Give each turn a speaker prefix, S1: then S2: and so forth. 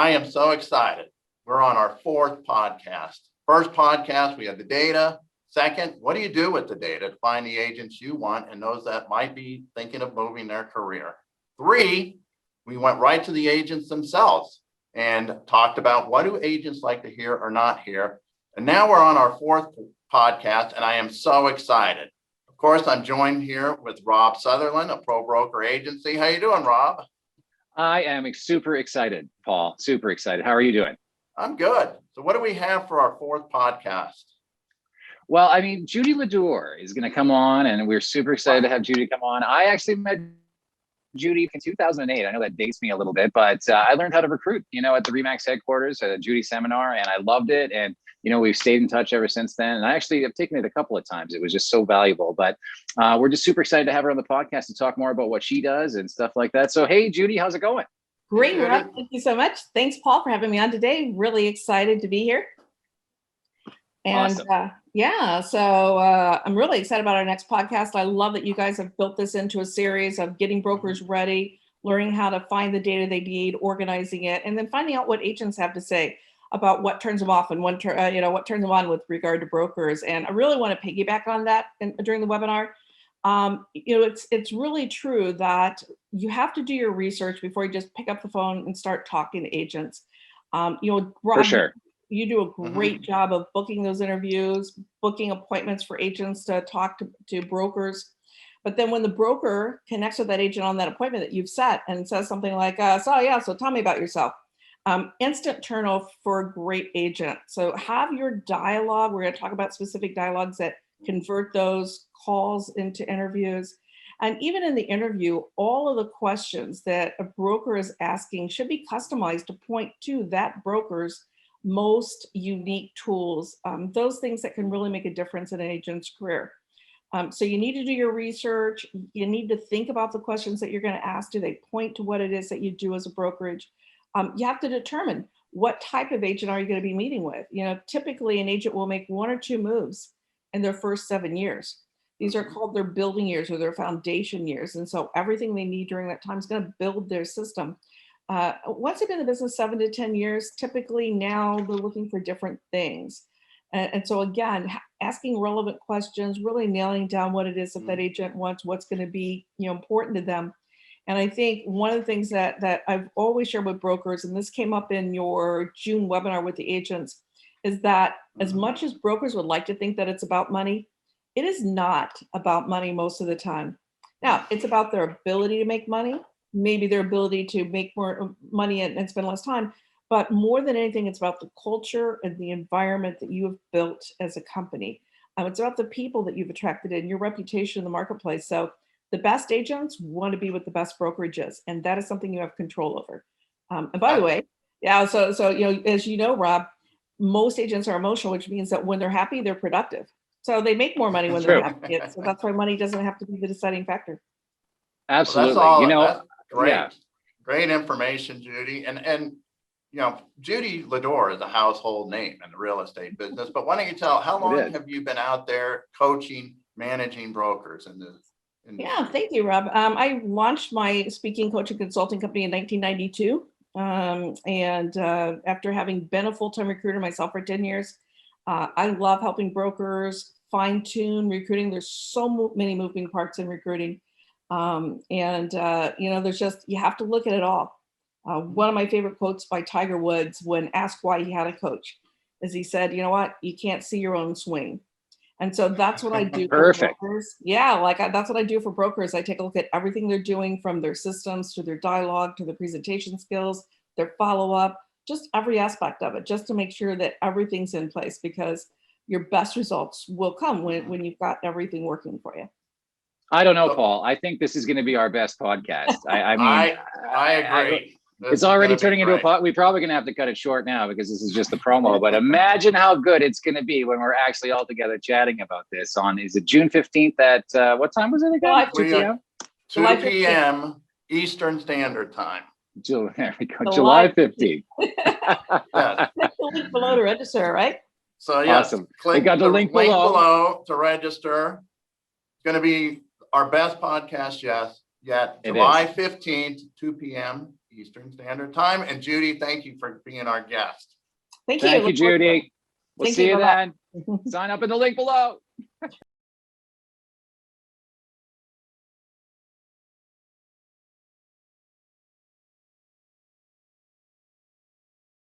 S1: I am so excited. We're on our fourth podcast. First podcast, we had the data. Second, what do you do with the data to find the agents you want and those that might be thinking of moving their career? 3, we went right to the agents themselves and talked about what do agents like to hear or not hear. And now we're on our fourth podcast, and I am so excited. Of course, I'm joined here with Rob Sutherland of Pro Broker Agency. How you doing, Rob?
S2: I am super excited, Paul. Super excited. How are you doing?
S1: I'm good. So what do we have for our fourth podcast?
S2: Well, I mean, Judy LaDeur is going to come on, and we're super excited to have Judy come on. I actually met Judy in 2008. I know that dates me a little bit, but I learned how to recruit, at the RE/MAX headquarters at a Judy seminar, and I loved it. And, we've stayed in touch ever since then. And I actually have taken it a couple of times. It was just so valuable. But we're just super excited to have her on the podcast to talk more about what she does and stuff like that. So, hey, Judy, how's it going?
S3: Great, Rob. Thank you so much. Thanks, Paul, for having me on today. Really excited to be here. And
S2: awesome.
S3: So I'm really excited about our next podcast. I love that you guys have built this into a series of getting brokers ready, learning how to find the data they need, organizing it, and then finding out what agents have to say about what turns them off and what turns them on with regard to brokers. And I really want to piggyback on that during the webinar. It's really true that you have to do your research before you just pick up the phone and start talking to agents. Rob,
S2: for sure.
S3: You do a great job of booking those interviews, booking appointments for agents to talk to brokers. But then when the broker connects with that agent on that appointment that you've set and says something like, so tell me about yourself. Instant turnoff for a great agent. So have your dialogue. We're going to talk about specific dialogues that convert those calls into interviews. And even in the interview, all of the questions that a broker is asking should be customized to point to that broker's most unique tools, those things that can really make a difference in an agent's career. So you need to do your research. You need to think about the questions that you're going to ask. Do they point to what it is that you do as a brokerage? You have to determine what type of agent are you going to be meeting with. Typically an agent will make 1 or 2 moves in their first 7 years. These are called their building years or their foundation years. And so everything they need during that time is going to build their system. Once they've been in the business 7 to 10 years, typically now they're looking for different things. And so again, asking relevant questions, really nailing down what it is that agent wants, what's going to be important to them. And I think one of the things that I've always shared with brokers, and this came up in your June webinar with the agents, is that as much as brokers would like to think that it's about money, it is not about money most of the time. Now, it's about their ability to make money, maybe their ability to make more money and spend less time. But more than anything, it's about the culture and the environment that you have built as a company. It's about the people that you've attracted in, your reputation in the marketplace. So the best agents want to be with the best brokerages, and that is something you have control over. And by the way, so as you know, Rob, most agents are emotional, which means that when they're happy, they're productive. So they make more money when they're happy. So that's why money doesn't have to be the deciding factor.
S2: Absolutely.
S1: Well, that's great. Great information, Judy. And Judy LaDeur is a household name in the real estate business. But why don't you tell, how long have you been out there coaching, managing brokers in this?
S3: Yeah, thank you, Rob. I launched my speaking, coaching, consulting company in 1992. And after having been a full-time recruiter myself for 10 years, I love helping brokers fine-tune recruiting. There's so many moving parts in recruiting. There's just, you have to look at it all. One of my favorite quotes by Tiger Woods when asked why he had a coach is he said, you know what, you can't see your own swing. And so that's what I do for brokers. Yeah, that's what I do for brokers. I take a look at everything they're doing, from their systems to their dialogue to their presentation skills, their follow-up, just every aspect of it, just to make sure that everything's in place, because your best results will come when you've got everything working for you.
S2: I don't know, Paul. I think this is going to be our best podcast.
S1: I agree.
S2: It's already turning into a pod. We're probably going to have to cut it short now because this is just the promo. But imagine how good it's going to be when we're actually all together chatting about this is it June 15th at what time was it again?
S3: 2 p.m.
S1: 2 p.m. Eastern Standard Time.
S2: There we go. July 15th.
S1: Yes.
S3: Click the link below to register, right?
S1: So yes,
S2: awesome.
S1: Click
S2: the link below
S1: to register. It's going to be our best podcast yet.
S2: It
S1: July
S2: is.
S1: 15th, 2 p.m. Eastern Standard Time. And Judy, thank you for being our guest.
S3: Thank you.
S2: Thank you,
S3: Look forward to it.
S2: Judy. We'll
S3: Thank
S2: see
S3: you.
S2: you
S3: Bye-bye.
S2: then. Sign up in the link below.